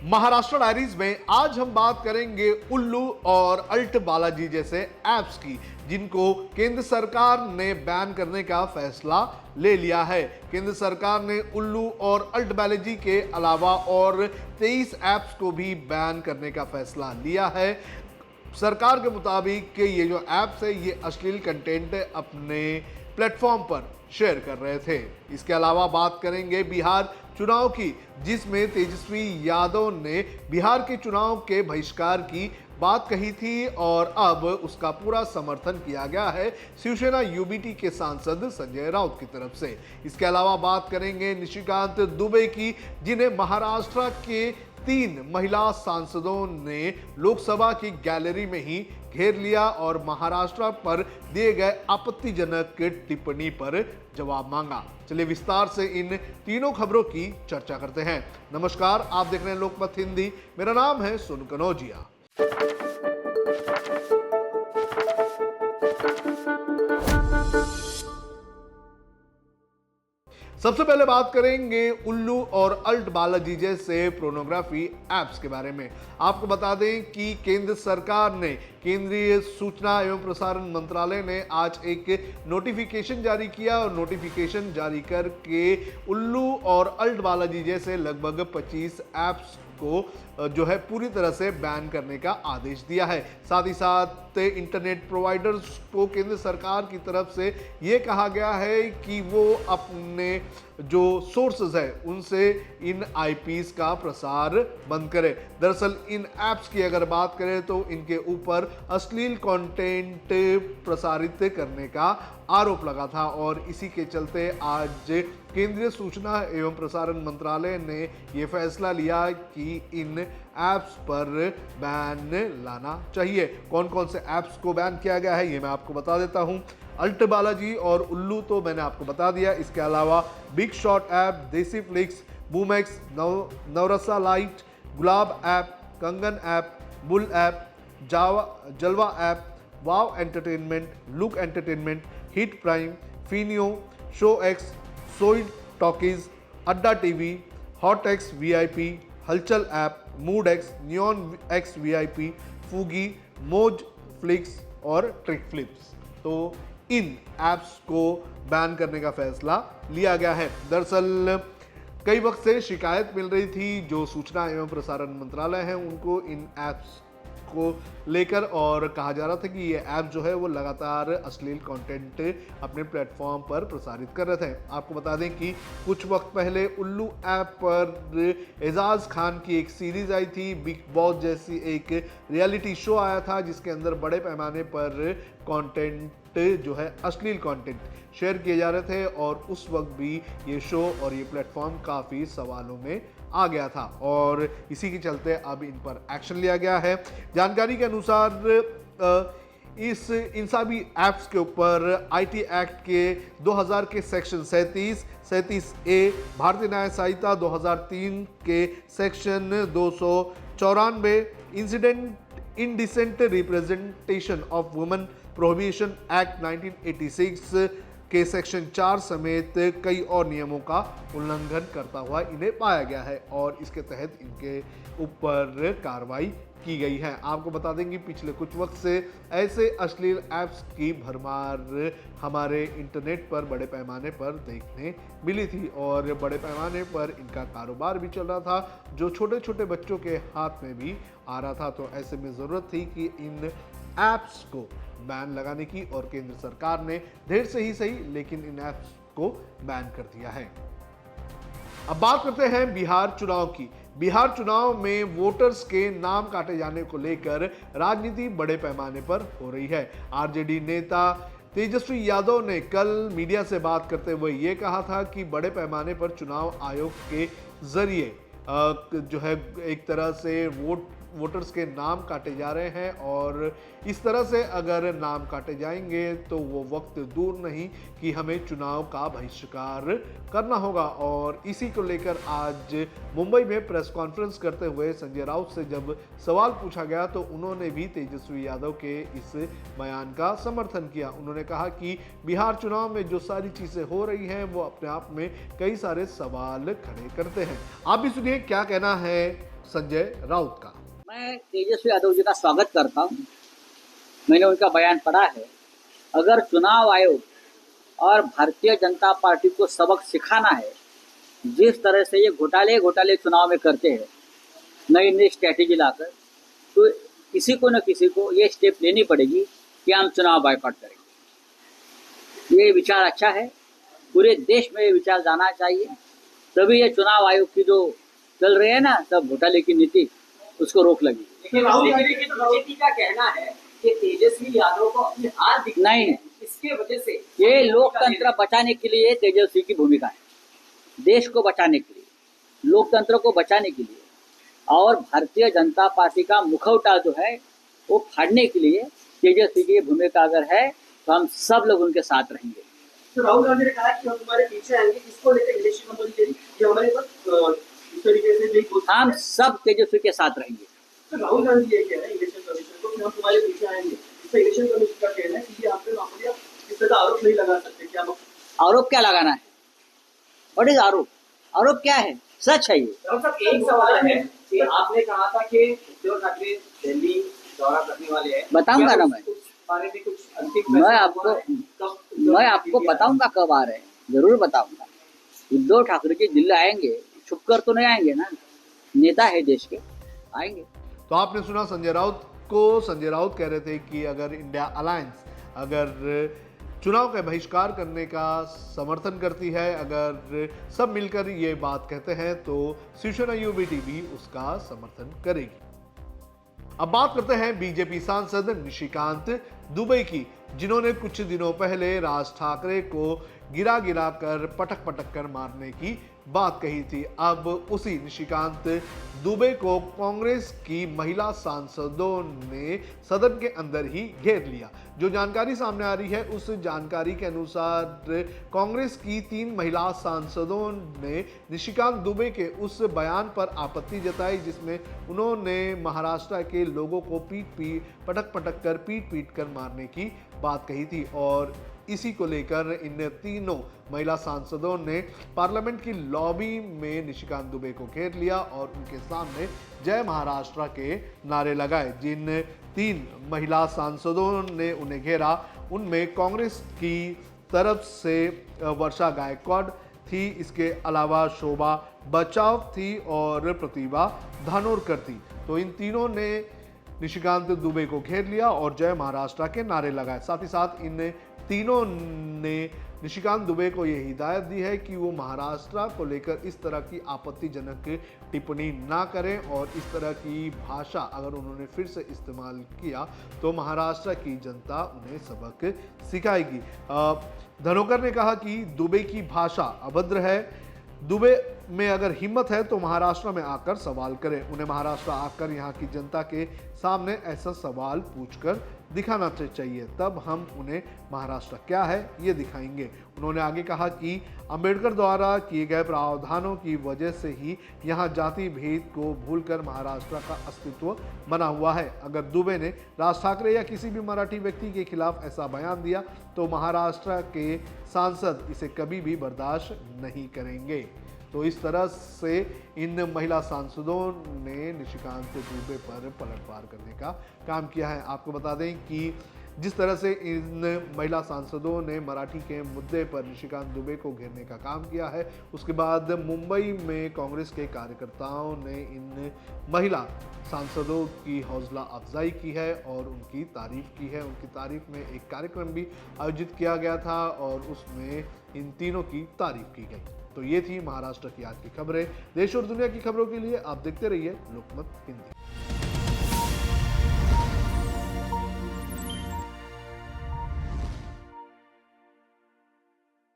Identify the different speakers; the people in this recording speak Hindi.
Speaker 1: महाराष्ट्र डायरीज में आज हम बात करेंगे उल्लू और अल्ट बालाजी जैसे ऐप्स की, जिनको केंद्र सरकार ने बैन करने का फैसला ले लिया है। केंद्र सरकार ने उल्लू और अल्ट बालाजी के अलावा और 23 ऐप्स को भी बैन करने का फैसला लिया है। सरकार के मुताबिक ये जो ऐप्स है ये अश्लील कंटेंट अपने प्लेटफॉर्म पर शेयर कर रहे थे। इसके अलावा बात करेंगे बिहार चुनाव की, जिसमें तेजस्वी यादव ने बिहार के चुनाव के बहिष्कार की बात कही थी और अब उसका पूरा समर्थन किया गया है शिवसेना यूबीटी के सांसद संजय राउत की तरफ से। इसके अलावा बात करेंगे निशिकांत दुबे की, जिन्हें महाराष्ट्र के 3 महिला सांसदों ने लोकसभा की गैलरी में ही घेर लिया और महाराष्ट्र पर दिए गए आपत्तिजनक टिप्पणी पर जवाब मांगा। चलिए विस्तार से इन तीनों खबरों की चर्चा करते हैं। नमस्कार, आप देख रहे हैं लोकमत हिंदी। मेरा नाम है सुन कनौजिया। सबसे पहले बात करेंगे उल्लू और अल्ट बालाजी जैसे पोर्नोग्राफी ऐप्स के बारे में। आपको बता दें कि केंद्र सरकार ने, केंद्रीय सूचना एवं प्रसारण मंत्रालय ने आज एक नोटिफिकेशन जारी किया और नोटिफिकेशन जारी करके उल्लू और अल्ट बालाजी जैसे लगभग 25 ऐप्स को जो है पूरी तरह से बैन करने का आदेश दिया है। साथ ही साथ इंटरनेट प्रोवाइडर्स को केंद्र सरकार की तरफ से ये कहा गया है कि वो अपने जो सोर्सेज है उनसे इन आईपीस का प्रसार बंद करें। दरअसल इन ऐप्स की अगर बात करें तो इनके ऊपर अश्लील कंटेंट प्रसारित करने का आरोप लगा था और इसी के चलते आज केंद्रीय सूचना एवं प्रसारण मंत्रालय ने यह फैसला लिया कि इन ऐप्स पर बैन लाना चाहिए। कौन कौन से ऐप्स को बैन किया गया है ये मैं आपको बता देता हूं। अल्ट बालाजी और उल्लू तो मैंने आपको बता दिया। इसके अलावा big shot app, desi flix, Boomex, Navarasa lite, Gulab app, Kangan app, bull app, Jalwa app, wow entertainment, look entertainment, hit prime, Feneo, show X, सोई talkies, Adda TV, hot X VIP, Halchal app, mood X, neon X VIP, Fugi, Moj flix और ट्रिक फ्लिप्स। तो इन ऐप्स को बैन करने का फैसला लिया गया है। दरअसल कई वक्त से शिकायत मिल रही थी जो सूचना एवं प्रसारण मंत्रालय है उनको इन ऐप्स को लेकर, और कहा जा रहा था कि ये ऐप जो है वो लगातार अश्लील कंटेंट अपने प्लेटफॉर्म पर प्रसारित कर रहे थे। आपको बता दें कि कुछ वक्त पहले उल्लू ऐप पर एजाज खान की एक सीरीज आई थी, बिग बॉस जैसी एक रियलिटी शो आया था जिसके अंदर बड़े पैमाने पर कंटेंट जो है अश्लील कंटेंट शेयर किए जा रहे थे और उस वक्त भी ये शो और ये प्लेटफॉर्म काफ़ी सवालों में आ गया था और इसी के चलते अब इन पर एक्शन लिया गया है। जानकारी के अनुसार इन सभी ऐप्स के ऊपर आईटी एक्ट के 2000 के सेक्शन 37 ए, भारतीय न्याय संहिता 2003 के section 294, incident indecent representation of women prohibition act 1986 के सेक्शन 4 समेत कई और नियमों का उल्लंघन करता हुआ इन्हें पाया गया है और इसके तहत इनके ऊपर कार्रवाई की गई है। आपको बता देंगे पिछले कुछ वक्त से ऐसे अश्लील ऐप्स की भरमार हमारे इंटरनेट पर बड़े पैमाने पर देखने मिली थी और बड़े पैमाने पर इनका कारोबार भी चल रहा था जो छोटे छोटे बच्चों के हाथ में भी आ रहा था। तो ऐसे में ज़रूरत थी कि इन ऐप्स को बैन लगाने की और केंद्र सरकार ने देर से ही सही लेकिन इन ऐप्स को बैन कर दिया है। अब बात करते हैं बिहार चुनाव की। बिहार चुनाव में वोटर्स के नाम काटे जाने को लेकर राजनीति बड़े पैमाने पर हो रही है। आरजेडी नेता तेजस्वी यादव ने कल मीडिया से बात करते हुए ये कहा था कि बड़े पैमाने पर चुनाव आयोग के जरिए जो है एक तरह से वोटर्स के नाम काटे जा रहे हैं और इस तरह से अगर नाम काटे जाएंगे तो वो वक्त दूर नहीं कि हमें चुनाव का बहिष्कार करना होगा। और इसी को लेकर आज मुंबई में प्रेस कॉन्फ्रेंस करते हुए संजय राउत से जब सवाल पूछा गया तो उन्होंने भी तेजस्वी यादव के इस बयान का समर्थन किया। उन्होंने कहा कि बिहार चुनाव में जो सारी चीज़ें हो रही हैं वो अपने आप में कई सारे सवाल खड़े करते हैं। आप भी सुनिए क्या कहना है संजय राउत का।
Speaker 2: मैं तेजस्वी यादव जी का स्वागत करता हूं। मैंने उनका बयान पढ़ा है। अगर चुनाव आयोग और भारतीय जनता पार्टी को सबक सिखाना है, जिस तरह से ये घोटाले चुनाव में करते हैं नई नई स्ट्रैटेजी लाकर, तो किसी को न किसी को ये स्टेप लेनी पड़ेगी कि हम चुनाव बायकॉट करेंगे। ये विचार अच्छा है, पूरे देश में ये विचार जाना चाहिए, तभी ये चुनाव आयोग की जो चल रही है ना सब घोटाले की नीति, उसको रोक लगी।
Speaker 3: लेकिन राहुल गांधी की तो बीजेपी का कहना है कि तेजस्वी यादव को अपनी हार दिखती
Speaker 2: नहीं,
Speaker 3: है, इसके वजह से
Speaker 2: ये लोकतंत्र बचाने के लिए तेजस्वी की भूमिका है। देश को बचाने के लिए, लोकतंत्र को बचाने के लिए और भारतीय जनता पार्टी का मुखौटा जो है वो फाड़ने के लिए तेजस्वी की भूमिका अगर है तो हम सब लोग उनके साथ रहेंगे।
Speaker 3: तो राहुल गांधी ने कहा कि हम तुम्हारे पीछे आएंगे, इसको लेकर इलेक्शन कमेटी जो हमारे पास इस तरीके से नहीं हो सकता।
Speaker 2: हम सब तेजस्वी के साथ रहेंगे।
Speaker 3: तो राहुल गांधी ये कह रहे हैं इलेक्शन कमीशन को कि हम तुम्हारे पीछे आएंगे। इससे इलेक्शन कमीशन का कहना है कि ये आप पे मामूली इस तरह आरोप नहीं लगा सकते। क्या
Speaker 2: आरोप क्या लगाना है? व्हाट इज आरोप? आरोप क्या है? सच है ये।
Speaker 3: एक सवाल है कि आपने कहा था कि उद्धव ठाकरे दिल्ली दौरा करने वाले हैं,
Speaker 2: बताऊंगा ना मैं।
Speaker 3: बारे में कुछ अंतिम
Speaker 2: मैं आपको बताऊंगा कब आ रहे हैं, जरूर बताऊंगा। उद्धव ठाकरे जी दिल्ली आएंगे, छुपकर तो नहीं आएंगे ना, नेता है देश के, आएंगे।
Speaker 1: तो आपने सुना संजय राउत को। संजय राउत कह रहे थे कि अगर इंडिया अलायंस अगर चुनाव का बहिष्कार करने का समर्थन करती है, अगर सब मिलकर ये बात कहते हैं, तो शिवसेना यूबीटी भी उसका समर्थन करेगी। अब बात करते हैं बीजेपी सांसद निशिकांत दुबे की, जिन्होंने कुछ दिनों पहले राज ठाकरे को गिरा कर पटक कर मारने की बात कही थी। अब उसी निशिकांत दुबे को कांग्रेस की महिला सांसदों ने सदन के अंदर ही घेर लिया। जो जानकारी सामने आ रही है, उस जानकारी के अनुसार कांग्रेस की 3 महिला सांसदों ने निशिकांत दुबे के उस बयान पर आपत्ति जताई, जिसमें उन्होंने महाराष्ट्र के लोगों को पटक कर मारने की बात कही थी। और इसी को लेकर इन तीनों महिला सांसदों ने पार्लियामेंट की लॉबी में निशिकांत दुबे को घेर लिया और उनके सामने जय महाराष्ट्र के नारे लगाए। जिन 3 महिला सांसदों ने उन्हें घेरा, उनमें कांग्रेस की तरफ से वर्षा गायकवाड़ थी, इसके अलावा शोभा बचाव थी और प्रतिभा धानोरकर थी। तो इन तीनों ने निशिकांत दुबे को घेर लिया और जय महाराष्ट्र के नारे लगाए। साथ ही साथ इन तीनों ने निशिकांत दुबे को यह हिदायत दी है कि वो महाराष्ट्र को लेकर इस तरह की आपत्तिजनक टिप्पणी ना करें, और इस तरह की भाषा अगर उन्होंने फिर से इस्तेमाल किया तो महाराष्ट्र की जनता उन्हें सबक सिखाएगी। धानोरकर ने कहा कि दुबे की भाषा अभद्र है। दुबे में अगर हिम्मत है तो महाराष्ट्र में आकर सवाल करें। उन्हें महाराष्ट्र आकर यहाँ की जनता के सामने ऐसा सवाल पूछकर दिखाना चाहिए, तब हम उन्हें महाराष्ट्र क्या है ये दिखाएंगे। उन्होंने आगे कहा कि अंबेडकर द्वारा किए गए प्रावधानों की वजह से ही यहाँ जाति भेद को भूलकर महाराष्ट्र का अस्तित्व बना हुआ है। अगर दुबे ने राज ठाकरे या किसी भी मराठी व्यक्ति के खिलाफ ऐसा बयान दिया तो महाराष्ट्र के सांसद इसे कभी भी बर्दाश्त नहीं करेंगे। तो इस तरह से इन महिला सांसदों ने निशिकांत दुबे पर पलटवार करने का काम किया है। आपको बता दें कि जिस तरह से इन महिला सांसदों ने मराठी के मुद्दे पर निशिकांत दुबे को घेरने का काम किया है, उसके बाद मुंबई में कांग्रेस के कार्यकर्ताओं ने इन महिला सांसदों की हौसला अफजाई की है और उनकी तारीफ की है। उनकी तारीफ में एक कार्यक्रम भी आयोजित किया गया था और उसमें इन तीनों की तारीफ की गई। तो ये थी महाराष्ट्र की आज की खबरें। देश और दुनिया की खबरों के लिए आप देखते रहिए लोकमत हिंदी।